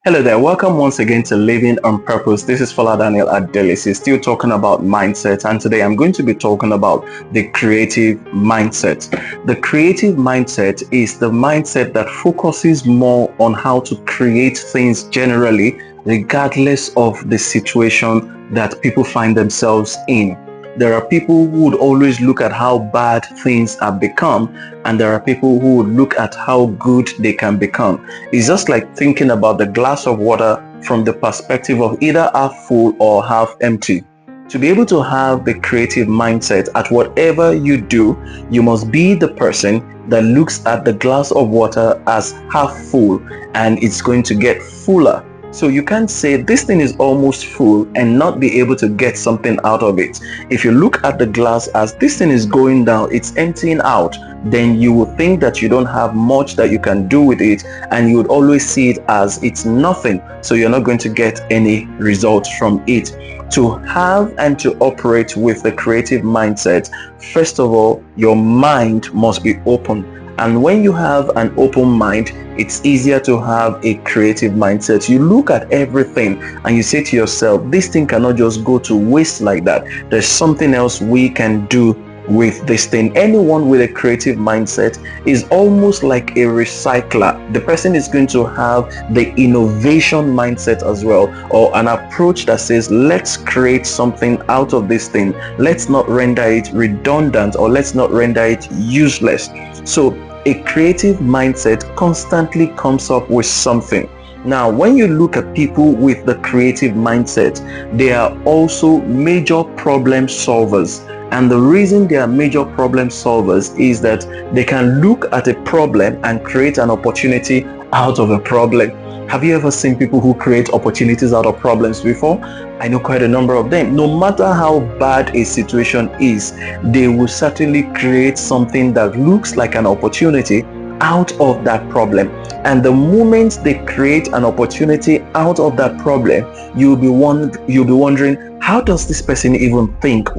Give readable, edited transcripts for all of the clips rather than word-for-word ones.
Hello there, welcome once again to Living on Purpose. This is Fola Daniel at Delisi, still talking about mindset, and today I'm going to be talking about the creative mindset. The creative mindset is the mindset that focuses more on how to create things generally, regardless of the situation that people find themselves in. There are people who would always look at how bad things have become, and there are people who would look at how good they can become. It's just like thinking about the glass of water from the perspective of either half full or half empty. To be able to have the creative mindset at whatever you do, you must be the person that looks at the glass of water as half full, and it's going to get fuller. So you can't say this thing is almost full and not be able to get something out of it. If you look at the glass as this thing is going down, it's emptying out, then you will think that you don't have much that you can do with it, and you would always see it as it's nothing, so you're not going to get any results from it. To have and to operate with the creative mindset, first of all, your mind must be open. And when you have an open mind, it's easier to have a creative mindset. You look at everything and you say to yourself, this thing cannot just go to waste like that. There's something else we can do with this thing. Anyone with a creative mindset is almost like a recycler. The person is going to have the innovation mindset as well, or an approach that says, let's create something out of this thing. Let's not render it redundant, or let's not render it useless. So a creative mindset constantly comes up with something. Now, when you look at people with the creative mindset, they are also major problem solvers. And the reason they are major problem solvers is that they can look at a problem and create an opportunity out of a problem. Have you ever seen people who create opportunities out of problems before? I know quite a number of them. No matter how bad a situation is, they will certainly create something that looks like an opportunity out of that problem. And the moment they create an opportunity out of that problem, you'll be wondering, how does this person even think?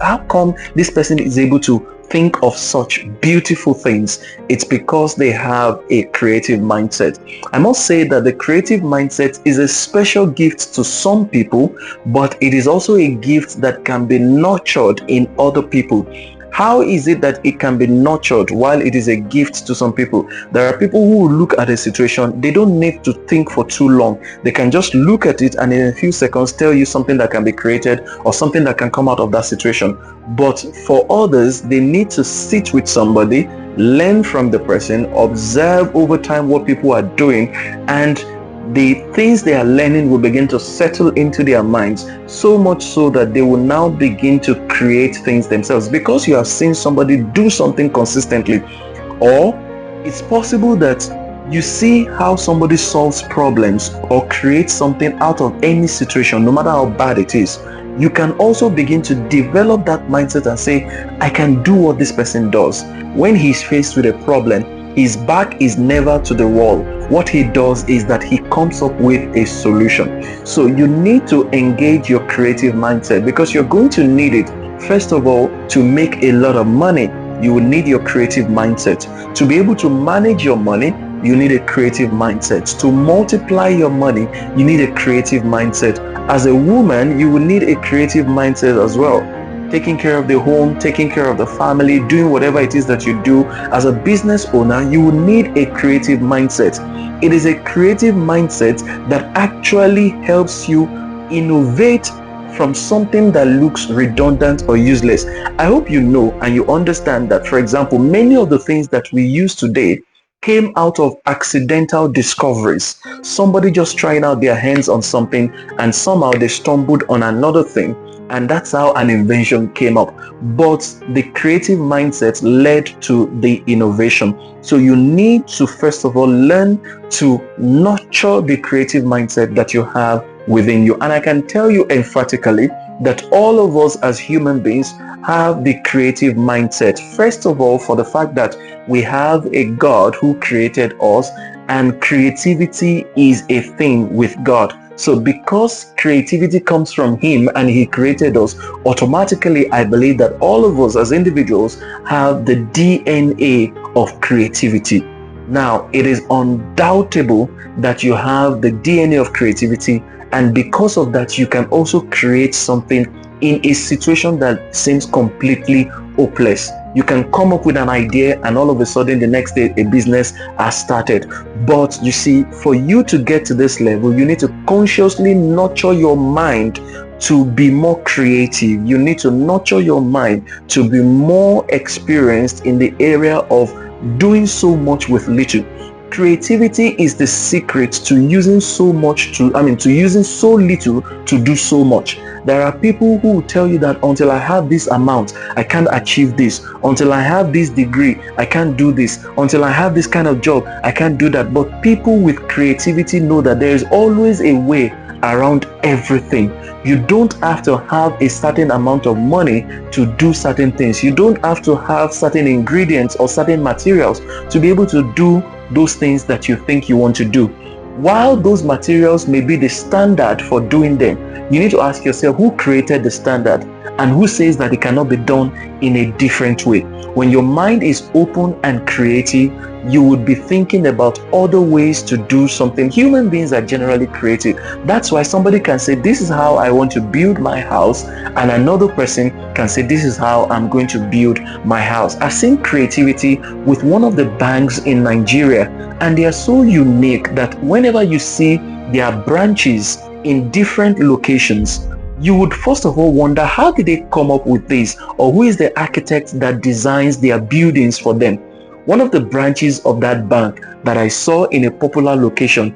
How come this person is able to think of such beautiful things? It's because they have a creative mindset. I must say that the creative mindset is a special gift to some people, but it is also a gift that can be nurtured in other people. How is it that it can be nurtured while it is a gift to some people? There are people who look at a situation, they don't need to think for too long. They can just look at it and in a few seconds tell you something that can be created or something that can come out of that situation. But for others, they need to sit with somebody, learn from the person, observe over time what people are doing, and the things they are learning will begin to settle into their minds, so much so that they will now begin to create things themselves because you have seen somebody do something consistently. Or it's possible that you see how somebody solves problems or creates something out of any situation, no matter how bad it is. You can also begin to develop that mindset and say, I can do what this person does. When he's faced with a problem, his back is never to the wall. What he does is that he comes up with a solution. So you need to engage your creative mindset because you're going to need it. First of all, to make a lot of money, you will need your creative mindset. To be able to manage your money, you need a creative mindset. To multiply your money, you need a creative mindset. As a woman, you will need a creative mindset as well. Taking care of the home, taking care of the family, doing whatever it is that you do. As a business owner, you will need a creative mindset. It is a creative mindset that actually helps you innovate from something that looks redundant or useless. I hope you know and you understand that, for example, many of the things that we use today came out of accidental discoveries. Somebody just trying out their hands on something and somehow they stumbled on another thing, and that's how an invention came up. But the creative mindset led to the innovation. So you need to first of all learn to nurture the creative mindset that you have within you. And I can tell you emphatically that all of us as human beings have the creative mindset. First of all, for the fact that we have a God who created us, and creativity is a thing with God. So because creativity comes from him and he created us, automatically I believe that all of us as individuals have the DNA of creativity. Now, it is undoubtable that you have the DNA of creativity, and because of that, you can also create something in a situation that seems completely hopeless. You can come up with an idea, and all of a sudden, the next day, a business has started. But you see, for you to get to this level, you need to consciously nurture your mind to be more creative. You need to nurture your mind to be more experienced in the area of doing so much with little. Creativity is the secret to using so much to using so little to do so much. There are people who will tell you that until I have this amount, I can't achieve this. Until I have this degree, I can't do this. Until I have this kind of job, I can't do that. But people with creativity know that there is always a way around everything. You don't have to have a certain amount of money to do certain things. You don't have to have certain ingredients or certain materials to be able to do those things that you think you want to do. While those materials may be the standard for doing them, you need to ask yourself, who created the standard and who says that it cannot be done in a different way? When your mind is open and creative, you would be thinking about other ways to do something. Human beings are generally creative. That's why somebody can say, this is how I want to build my house, and another person can say, this is how I'm going to build my house. I've seen creativity with one of the banks in Nigeria, and they are so unique that whenever you see their branches in different locations, you would first of all wonder, how did they come up with this, or who is the architect that designs their buildings for them? One of the branches of that bank that I saw in a popular location,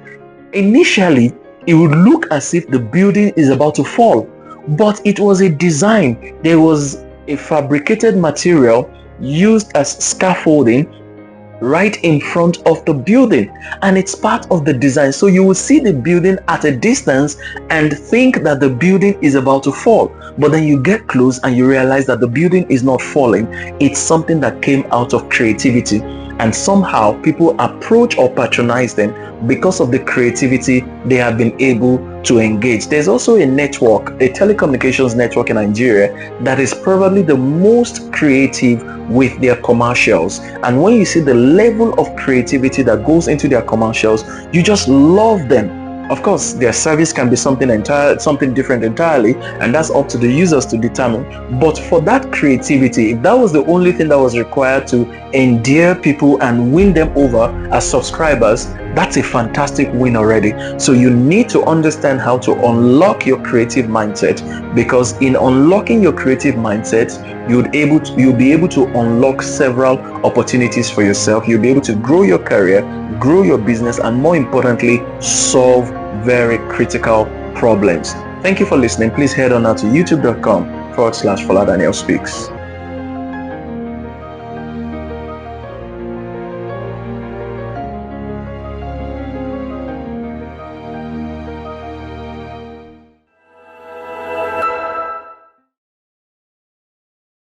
initially it would look as if the building is about to fall, but it was a design. There was a fabricated material used as scaffolding right in front of the building, and it's part of the design. So you will see the building at a distance and think that the building is about to fall, but then you get close and you realize that the building is not falling. It's something that came out of creativity, and somehow people approach or patronize them because of the creativity they have been able to engage. There's also a network, a telecommunications network in Nigeria, that is probably the most creative with their commercials. And when you see the level of creativity that goes into their commercials, you just love them. Of course, their service can be something different entirely, and that's up to the users to determine. But for that creativity, if that was the only thing that was required to endear people and win them over as subscribers, that's a fantastic win already. So you need to understand how to unlock your creative mindset, because in unlocking your creative mindset, you'll be able to unlock several opportunities for yourself. You'll be able to grow your career, grow your business, and more importantly, solve very critical problems. Thank you for listening. Please head on now to youtube.com/Fola Daniel Speaks.